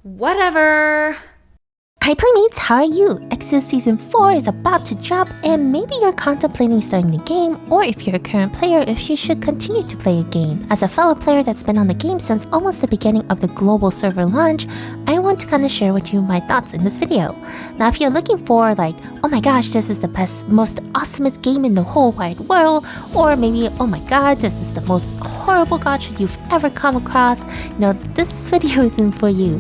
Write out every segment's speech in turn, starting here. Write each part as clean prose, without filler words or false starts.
Whatever. Hi Playmates, how are you? Exos Season 4 is about to drop and maybe you're contemplating starting the game, or if you're a current player, if you should continue to play a game. As a fellow player that's been on the game since almost the beginning of the global server launch, I want to kind of share with you my thoughts in this video. Now if you're looking for like, oh my gosh, this is the best, most awesomest game in the whole wide world, or maybe, oh my god, this is the most horrible gacha you've ever come across, this video isn't for you.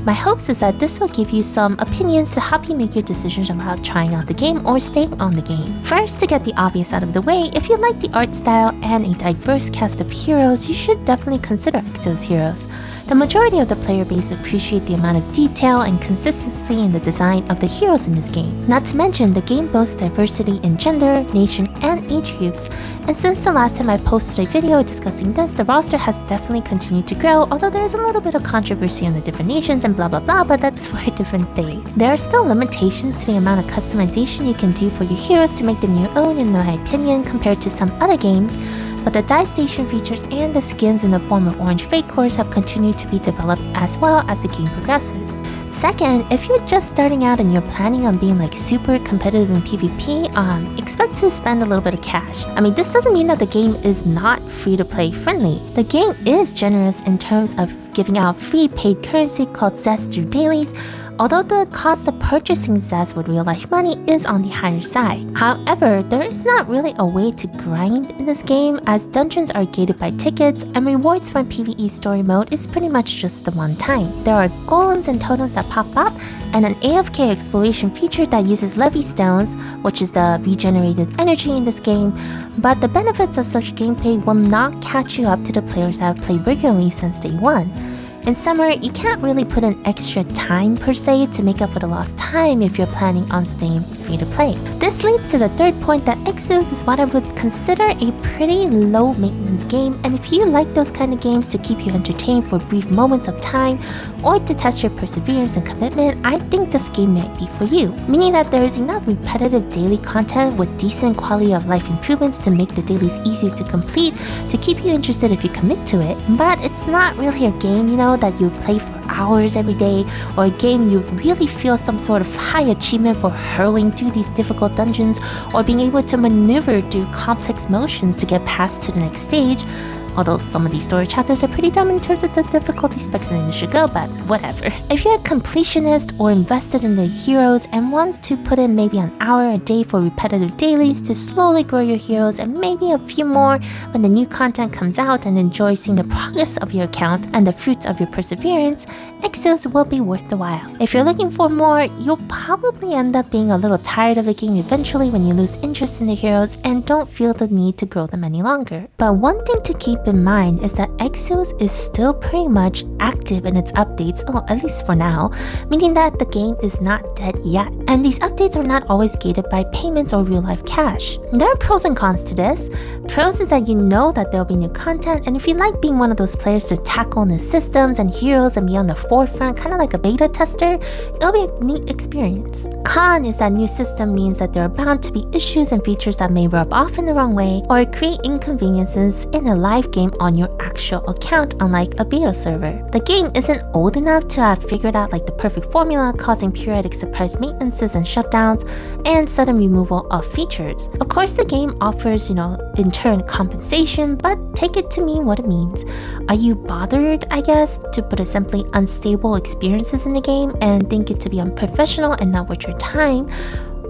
My hopes is that this will give you some opinions to help you make your decisions about trying out the game or staying on the game. First, to get the obvious out of the way, if you like the art style and a diverse cast of heroes, you should definitely consider Exos Heroes. The majority of the player base appreciate the amount of detail and consistency in the design of the heroes in this game. Not to mention, the game boasts diversity in gender, nation, and age groups, and since the last time I posted a video discussing this, the roster has definitely continued to grow, although there's a little bit of controversy on the different nations and blah blah blah, but that's for a different day. There are still limitations to the amount of customization you can do for your heroes to make them your own in my opinion compared to some other games, but the dice station features and the skins in the form of orange fake cores have continued to be developed as well as the game progresses. Second, if you're just starting out and you're planning on being like super competitive in PvP, expect to spend a little bit of cash. I mean, this doesn't mean that the game is not free to play friendly. The game is generous in terms of giving out free paid currency called Zest through dailies, although the cost of purchasing Zest with real life money is on the higher side. However, there is not really a way to grind in this game, as dungeons are gated by tickets and rewards from PvE story mode is pretty much just the one time. There are golems and totems that pop up, and an AFK exploration feature that uses levy stones, which is the regenerated energy in this game, but the benefits of such gameplay will not catch you up to the players that have played regularly since day one. In summer, you can't really put in extra time per se to make up for the lost time if you're planning on staying free to play. This leads to the third point, that Exos is what I would consider a pretty low maintenance game, and if you like those kind of games to keep you entertained for brief moments of time or to test your perseverance and commitment, I think this game might be for you. Meaning that there is enough repetitive daily content with decent quality of life improvements to make the dailies easy to complete to keep you interested if you commit to it, but it's not really a game, that you play for hours every day, or a game you really feel some sort of high achievement for hurling through these difficult dungeons or being able to maneuver through complex motions to get past to the next stage. Although some of these story chapters are pretty dumb in terms of the difficulty specs and they should go, but whatever. If you're a completionist or invested in the heroes and want to put in maybe an hour a day for repetitive dailies to slowly grow your heroes and maybe a few more when the new content comes out, and enjoy seeing the progress of your account and the fruits of your perseverance, Exos will be worth the while. If you're looking for more, you'll probably end up being a little tired of the game eventually when you lose interest in the heroes and don't feel the need to grow them any longer. But one thing to keep in mind is that Exos is still pretty much active in its updates, well, at least for now, meaning that the game is not dead yet. And these updates are not always gated by payments or real life cash. There are pros and cons to this. Pros is that you know that there will be new content, and if you like being one of those players to tackle new systems and heroes and be on the forefront, kind of like a beta tester, it'll be a neat experience. Con is that new system means that there are bound to be issues and features that may rub off in the wrong way or create inconveniences in a live game on your actual account, unlike a beta server. The game isn't old enough to have figured out like the perfect formula, causing periodic surprise maintenances and shutdowns and sudden removal of features. Of course, the game offers, in turn compensation, but take it to mean what it means. Are you bothered, I guess, to put it simply, unstable experiences in the game and think it to be unprofessional and not worth your time?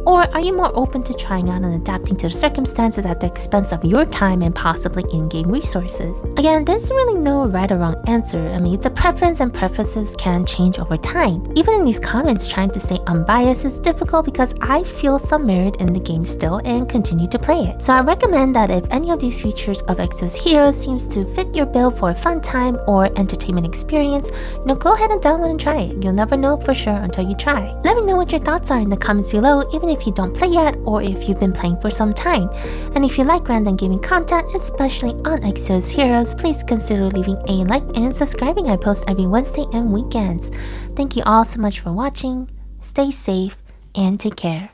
Or are you more open to trying out and adapting to the circumstances at the expense of your time and possibly in-game resources? Again, there's really no right or wrong answer. I mean, it's a preference and preferences can change over time. Even in these comments, trying to stay unbiased is difficult because I feel some merit in the game still and continue to play it. So I recommend that if any of these features of Exos Heroes seems to fit your bill for a fun time or entertainment experience, go ahead and download and try it. You'll never know for sure until you try. Let me know what your thoughts are in the comments below, even if you don't play yet or if you've been playing for some time. And if you like random gaming content, especially on Exos Heroes, please consider leaving a like and subscribing. I post every Wednesday and weekends. Thank you all so much for watching. Stay safe and take care.